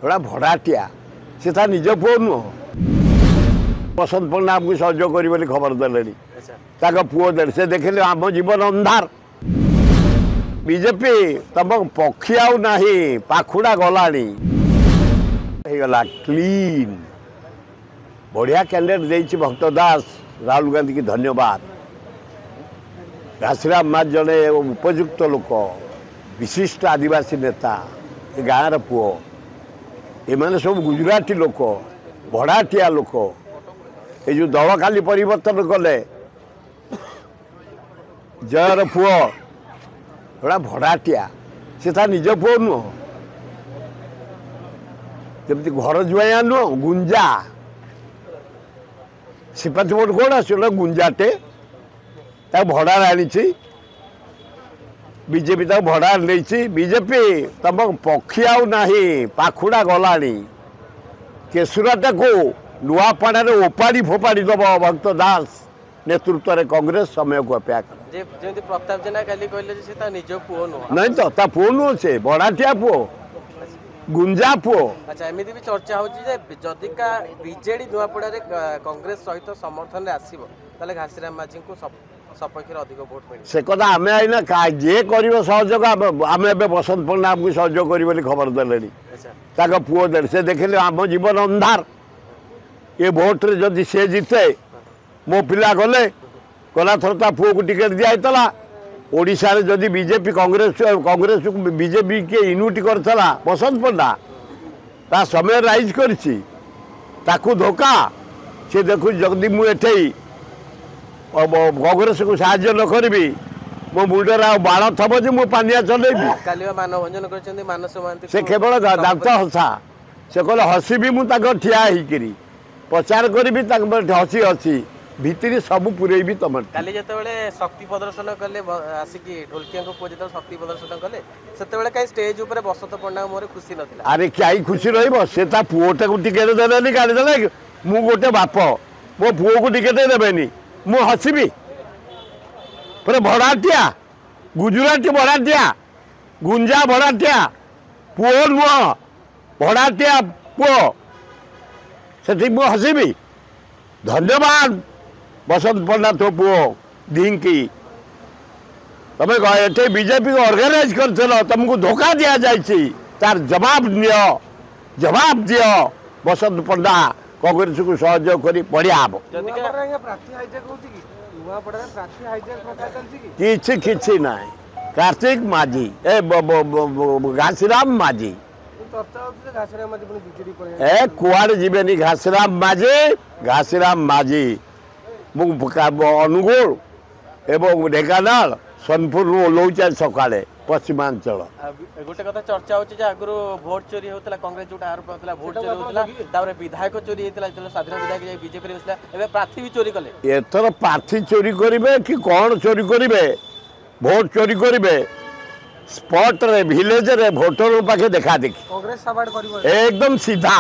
गोटा भड़ाटिया से था निज पुओ नुह बसंत पण्डा आमको सहयोग कर खबर देले पुओ दे से देखिले आम जीवन अंधार बीजेपी तुम पक्षी आना पाखुड़ा गला क्लीन बढ़िया कैंडिडेट दे भक्त दास राहुल गांधी की धन्यवाद। घासीराम माज जड़े उपयुक्त लोक विशिष्ट आदिवासी नेता गाँव पुओ एमाने सब गुजराती लोक भड़ाटिया लोक ये जो दल खाली परिवर्तन कले जयर पुओ गोटा भड़ाटिया से था निज पुओ नुह जमी घर जुआ नुह गुंजा सिपाती बोट कौन आस गुंजाटे भड़ा आनी बीजेपी भड़ा नहीं बीजेपी तुम पक्षी आना पाखुड़ा गला केशुराटा को नुआपड़ा ओपाड़ी फोपाड़ी दब भक्त दास नेतृत्व में कांग्रेस समय को अपेक्षा कर प्रताप जेना कहले निज पुओ नुह नहीं तो ता पुओ नुह से भड़ाटिया पुओ गुंजा पुओ। अच्छा एमती भी चर्चा होदी का बीजेडी नुआपड़ा कांग्रेस सहित समर्थन में आसो ताले घासीराम माझी को सपक्ष अधिक भोट मिले से कथा आम आईना जे कर सहयोग आम बसंत पण्डा आमको सहयोग कर खबर देले पुओ दे से देखिले आम जीवन अंधार ये भोट्रे जदि सी जीते मो पिला गले गला थर पुओ को टिकेट दिखाला ओडिशा रे जदि बीजेपी कांग्रेस बीजेपी के यूनिटी करथला बसंत पण्डा ता समय राइज करछि ताकू धोखा से देखु जदि मु एठे कांग्रेस को साहाय्य न करी मो मुंडर आ बाण थब जे मु पानिया चलेबी कालिवा मानवभंजन करछन्ती मानस महांती से केवल दांत हसा से कहले हसीबी मु ताक ठिया हिकरी प्रचार करी हसी हसी भितरी सब पुरे भी तुम काली जिते शक्ति प्रदर्शन कले आसिकी ढोलकिया पुओ जो शक्ति प्रदर्शन कले से कहीं स्टेज ऊपर बसंत पण्डा मोर खुशी नथिला अरे कहीं खुशी रही पुओटा को टिकेट देनी गाड़ी देला मु गोटे बाप मो पुओ को टिकेट देवेनी मु हसबी पर भड़ाटिया गुजराती भड़ाटिया गुंजा भड़ाटिया पुओ नुह भड़ाटिया पुओ से मु हसबी। धन्यवाद बसंत पण्डा तो पुओ ढिंकी तुम ये बीजेपी को ऑर्गेनाइज कर तुमको धोखा दि जाए तार जवाब दियो बसंत पण्डा कांग्रेस को सहयोग कर बढ़िया हम कि ना कार्तिक माझी घासीराम माझी ए कुआड़े जीवेनी घासीराम माझी अनुगुल एवं ढेकानाल सोनपुर ओल्लौचा सकाळे पश्चिमांचल गोटे कथा चर्चा होची आगु भोट चोरी होता कांग्रेस जो आरोप होता भोट चोरी होता विधायक चोरी होता साधारण विधायक बीजेपी में प्रार्थी भी चोरी कले एथर प्रार्थी चोरी करेंगे कि कौन चोरी करेंगे भोट चोरी करेंगे स्पॉट रे विलेज रे भोटर पाखे देखा देखी कांग्रेस एकदम सीधा